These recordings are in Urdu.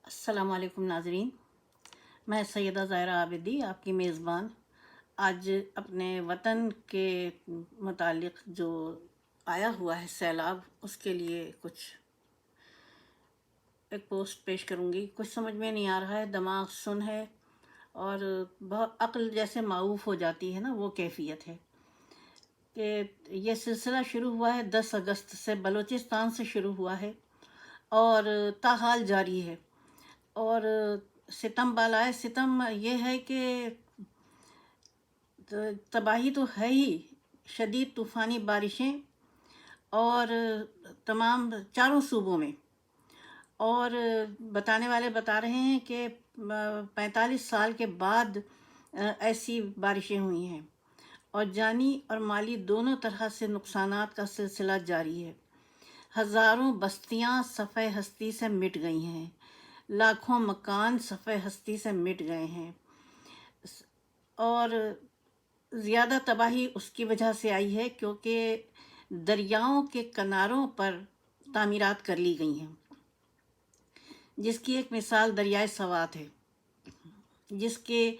السلام علیکم ناظرین، میں سیدہ ظاہرہ عابدی آپ کی میزبان آج اپنے وطن کے متعلق جو آیا ہوا ہے سیلاب، اس کے لیے کچھ ایک پوسٹ پیش کروں گی۔ کچھ سمجھ میں نہیں آ رہا ہے، دماغ سن ہے اور بہت عقل جیسے معوف ہو جاتی ہے نا، وہ کیفیت ہے کہ یہ سلسلہ شروع ہوا ہے 10 اگست سے، بلوچستان سے شروع ہوا ہے اور تاحال جاری ہے۔ اور ستم بالائے ستم یہ ہے کہ تباہی تو ہے ہی، شدید طوفانی بارشیں اور تمام چاروں صوبوں میں، اور بتانے والے بتا رہے ہیں کہ 45 سال کے بعد ایسی بارشیں ہوئی ہیں اور جانی اور مالی دونوں طرح سے نقصانات کا سلسلہ جاری ہے۔ ہزاروں بستیاں صفحہ ہستی سے مٹ گئی ہیں، لاکھوں مکان صفحہ ہستی سے مٹ گئے ہیں، اور زیادہ تباہی اس کی وجہ سے آئی ہے کیونکہ دریاؤں کے کناروں پر تعمیرات کر لی گئی ہیں، جس کی ایک مثال دریائے سوات ہے، جس کے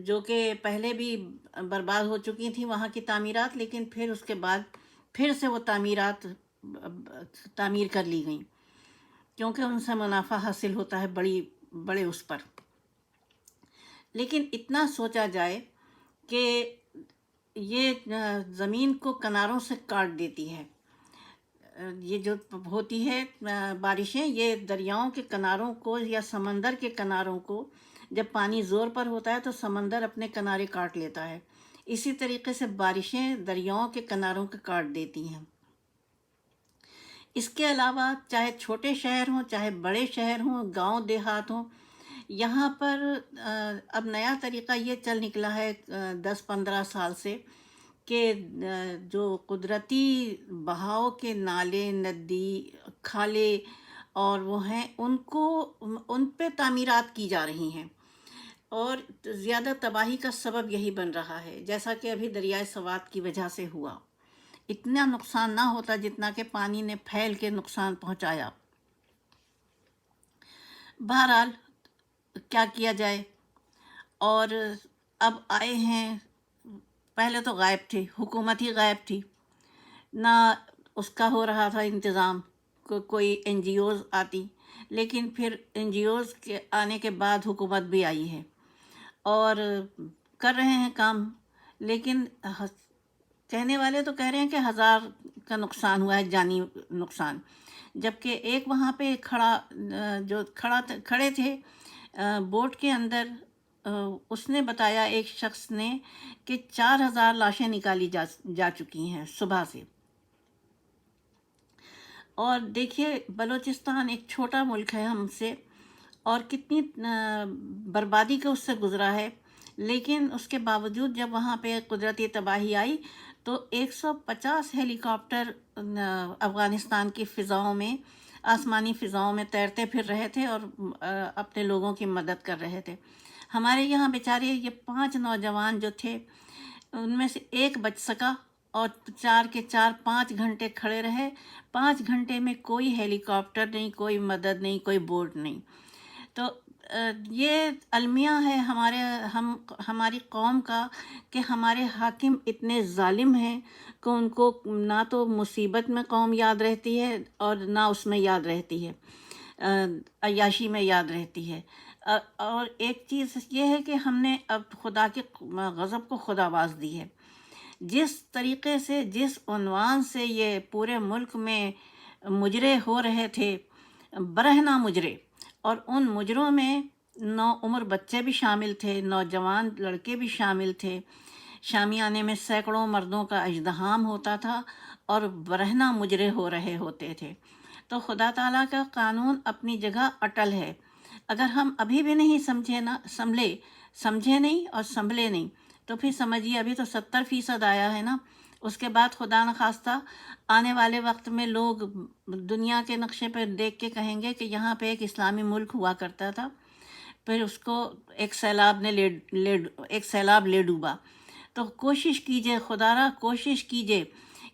جو کہ پہلے بھی برباد ہو چکی تھیں وہاں کی تعمیرات، لیکن پھر اس کے بعد پھر سے وہ تعمیرات تعمیر کر لی گئیں کیونکہ ان سے منافع حاصل ہوتا ہے بڑے اس پر۔ لیکن اتنا سوچا جائے کہ یہ زمین کو کناروں سے کاٹ دیتی ہے، یہ جو ہوتی ہے بارشیں، یہ دریاؤں کے کناروں کو یا سمندر کے کناروں کو، جب پانی زور پر ہوتا ہے تو سمندر اپنے کنارے کاٹ لیتا ہے، اسی طریقے سے بارشیں دریاؤں کے کناروں کو کاٹ دیتی ہیں۔ اس کے علاوہ چاہے چھوٹے شہر ہوں، چاہے بڑے شہر ہوں، گاؤں دیہات ہوں، یہاں پر اب نیا طریقہ یہ چل نکلا ہے 10-15 سال سے کہ جو قدرتی بہاؤ کے نالے، ندی، کھالے اور وہ ہیں، ان پہ تعمیرات کی جا رہی ہیں، اور زیادہ تباہی کا سبب یہی بن رہا ہے، جیسا کہ ابھی دریائے سوات کی وجہ سے ہوا۔ اتنا نقصان نہ ہوتا جتنا کہ پانی نے پھیل کے نقصان پہنچایا۔ بہرحال کیا کیا جائے، اور اب آئے ہیں، پہلے تو غائب تھی، حکومت ہی غائب تھی، نہ اس کا ہو رہا تھا انتظام، کوئی این جی اوز آتی، لیکن پھر این جی اوز کے آنے کے بعد حکومت بھی آئی ہے اور کر رہے ہیں کام، لیکن کہنے والے تو کہہ رہے ہیں کہ 1000 کا نقصان ہوا ہے، جانی نقصان، جبکہ ایک وہاں پہ کھڑے تھے بوٹ کے اندر، اس نے بتایا، ایک شخص نے، کہ 4000 لاشیں نکالی جا چکی ہیں صبح سے۔ اور دیکھیے بلوچستان ایک چھوٹا ملک ہے ہم سے، اور کتنی بربادی کا اس سے گزرا ہے، لیکن اس کے باوجود جب وہاں پہ قدرتی تباہی آئی تو 150 ہیلی کاپٹر افغانستان کی فضاؤں میں، آسمانی فضاؤں میں تیرتے پھر رہے تھے اور اپنے لوگوں کی مدد کر رہے تھے۔ ہمارے یہاں بیچارے یہ 5 نوجوان جو تھے، ان میں سے ایک بچ سکا، اور 4 کے 4 5 گھنٹے کھڑے رہے، 5 گھنٹے میں کوئی ہیلی کاپٹر نہیں، کوئی مدد نہیں، کوئی بوٹ نہیں۔ تو یہ المیہ ہے ہماری قوم کا کہ ہمارے حاکم اتنے ظالم ہیں کہ ان کو نہ تو مصیبت میں قوم یاد رہتی ہے اور نہ اس میں یاد رہتی ہے، عیاشی میں یاد رہتی ہے۔ اور ایک چیز یہ ہے کہ ہم نے اب خدا کے غضب کو خداواز دی ہے۔ جس طریقے سے، جس عنوان سے یہ پورے ملک میں مجرے ہو رہے تھے، برہنہ مجرے، اور ان مجروں میں نوعمر بچے بھی شامل تھے، نوجوان لڑکے بھی شامل تھے، شامیانے میں سینکڑوں مردوں کا اژدہام ہوتا تھا اور برہنہ مجرے ہو رہے ہوتے تھے۔ تو خدا تعالیٰ کا قانون اپنی جگہ اٹل ہے، اگر ہم ابھی بھی نہیں سمجھے نہیں اور سنبھلے نہیں، تو پھر سمجھیے ابھی تو 70% آیا ہے نا، اس کے بعد خدا نخواستہ آنے والے وقت میں لوگ دنیا کے نقشے پہ دیکھ کے کہیں گے کہ یہاں پہ ایک اسلامی ملک ہوا کرتا تھا، پھر اس کو ایک سیلاب لے ڈوبا۔ تو کوشش کیجئے، خدا را کوشش کیجئے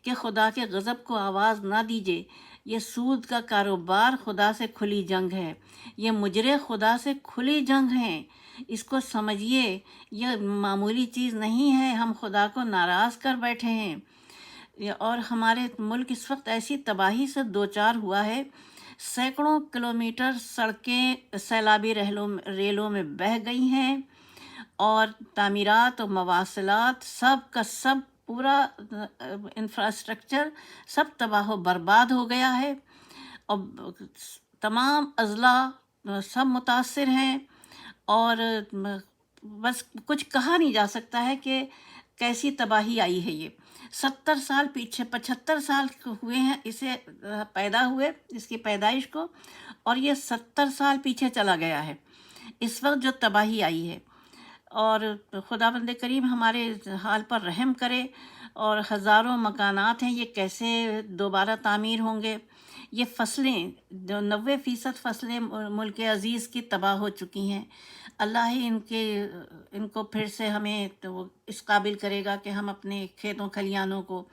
کہ خدا کے غضب کو آواز نہ دیجئے، یہ سود کا کاروبار خدا سے کھلی جنگ ہے، یہ مجرے خدا سے کھلی جنگ ہیں، اس کو سمجھیے، یہ معمولی چیز نہیں ہے، ہم خدا کو ناراض کر بیٹھے ہیں۔ اور ہمارے ملک اس وقت ایسی تباہی سے دوچار ہوا ہے، سینکڑوں کلومیٹر سڑکیں سیلابی ریلوں میں بہہ گئی ہیں، اور تعمیرات و مواصلات سب کا سب پورا انفراسٹرکچر سب تباہ و برباد ہو گیا ہے، اور تمام اضلاع سب متاثر ہیں، اور بس کچھ کہا نہیں جا سکتا ہے کہ کیسی تباہی آئی ہے یہ۔ 70 سال پیچھے، 75 سال ہوئے ہیں اسے پیدا ہوئے، اس کی پیدائش کو، اور یہ 70 سال پیچھے چلا گیا ہے اس وقت جو تباہی آئی ہے۔ اور خداوند کریم ہمارے حال پر رحم کرے، اور ہزاروں مکانات ہیں یہ کیسے دوبارہ تعمیر ہوں گے؟ یہ فصلیں، جو 90% فصلیں ملک عزیز کی تباہ ہو چکی ہیں، اللہ ہی ان کو پھر سے ہمیں تو اس قابل کرے گا کہ ہم اپنے کھیتوں کھلیانوں کو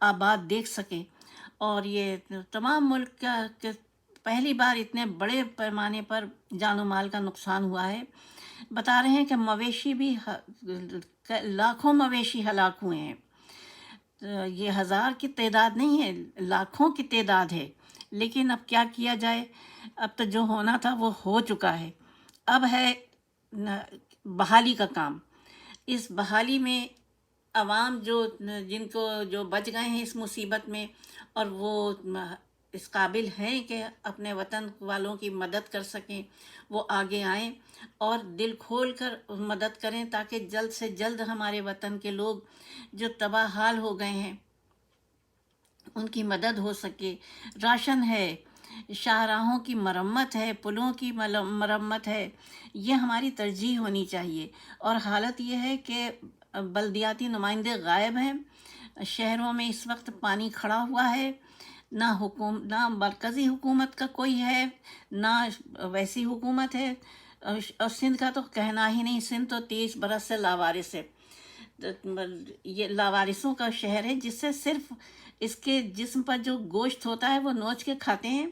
آباد دیکھ سکیں۔ اور یہ تمام ملک کا کہ پہلی بار اتنے بڑے پیمانے پر جان و مال کا نقصان ہوا ہے۔ بتا رہے ہیں کہ مویشی بھی لاکھوں مویشی ہلاک ہوئے ہیں۔ یہ ہزار کی تعداد نہیں ہے، لاکھوں کی تعداد ہے، لیکن اب کیا کیا جائے؟ اب تو جو ہونا تھا وہ ہو چکا ہے، اب ہے بحالی کا کام۔ اس بحالی میں عوام جن کو جو بچ گئے ہیں اس مصیبت میں، اور وہ اس قابل ہیں کہ اپنے وطن والوں کی مدد کر سکیں، وہ آگے آئیں اور دل کھول کر مدد کریں، تاکہ جلد سے جلد ہمارے وطن کے لوگ جو تباہ حال ہو گئے ہیں ان کی مدد ہو سکے۔ راشن ہے، شاہراہوں کی مرمت ہے، پلوں کی مرمت ہے، یہ ہماری ترجیح ہونی چاہیے۔ اور حالت یہ ہے کہ بلدیاتی نمائندے غائب ہیں، شہروں میں اس وقت پانی کھڑا ہوا ہے، نہ مرکزی حکومت کا کوئی ہے، نہ ویسی حکومت ہے، اور سندھ کا تو کہنا ہی نہیں، سندھ تو 30 برس سے لاوارث ہے۔ یہ لاوارثوں کا شہر ہے، جس سے صرف اس کے جسم پر جو گوشت ہوتا ہے وہ نوچ کے کھاتے ہیں۔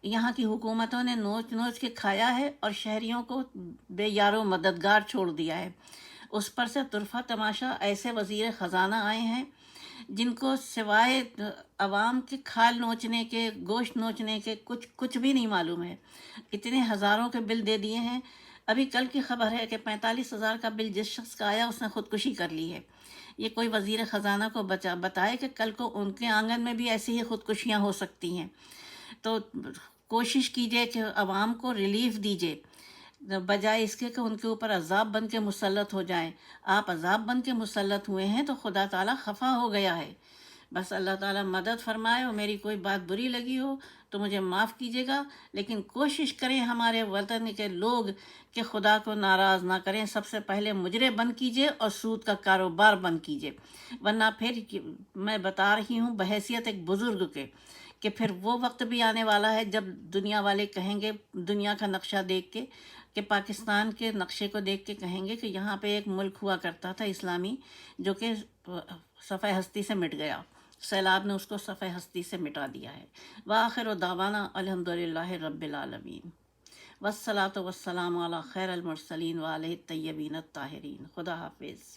یہاں کی حکومتوں نے نوچ نوچ کے کھایا ہے، اور شہریوں کو بے یار و مددگار چھوڑ دیا ہے۔ اس پر سے طرفہ تماشا ایسے وزیر خزانہ آئے ہیں جن کو سوائے عوام کے کھال نوچنے کے، گوشت نوچنے کے کچھ بھی نہیں معلوم ہے۔ اتنے ہزاروں کے بل دے دیے ہیں۔ ابھی کل کی خبر ہے کہ 45,000 کا بل جس شخص کا آیا اس نے خودکشی کر لی ہے۔ یہ کوئی وزیر خزانہ کو بتائے کہ کل کو ان کے آنگن میں بھی ایسی ہی خودکشیاں ہو سکتی ہیں۔ تو کوشش کیجئے کہ عوام کو ریلیف دیجئے، بجائے اس کے کہ ان کے اوپر عذاب بن کے مسلط ہو جائیں۔ آپ عذاب بن کے مسلط ہوئے ہیں تو خدا تعالیٰ خفا ہو گیا ہے۔ بس اللہ تعالیٰ مدد فرمائے، اور میری کوئی بات بری لگی ہو تو مجھے معاف کیجیے گا، لیکن کوشش کریں ہمارے وطن کے لوگ کہ خدا کو ناراض نہ کریں۔ سب سے پہلے مجرے بند کیجیے اور سود کا کاروبار بند کیجیے، ورنہ پھر میں بتا رہی ہوں بحیثیت ایک بزرگ کے کہ پھر وہ وقت بھی آنے والا ہے جب دنیا والے کہیں گے، دنیا کا نقشہ دیکھ کے، کہ پاکستان کے نقشے کو دیکھ کے کہیں گے کہ یہاں پہ ایک ملک ہوا کرتا تھا اسلامی، جو کہ صفحہ ہستی سے مٹ گیا، سیلاب نے اس کو صفحہ ہستی سے مٹا دیا ہے۔ وآخر دعوانا الحمدللہ رب العالمین، والصلاة والسلام علی خیر المرسلین وعلیہ الطیبین الطاہرین۔ خدا حافظ۔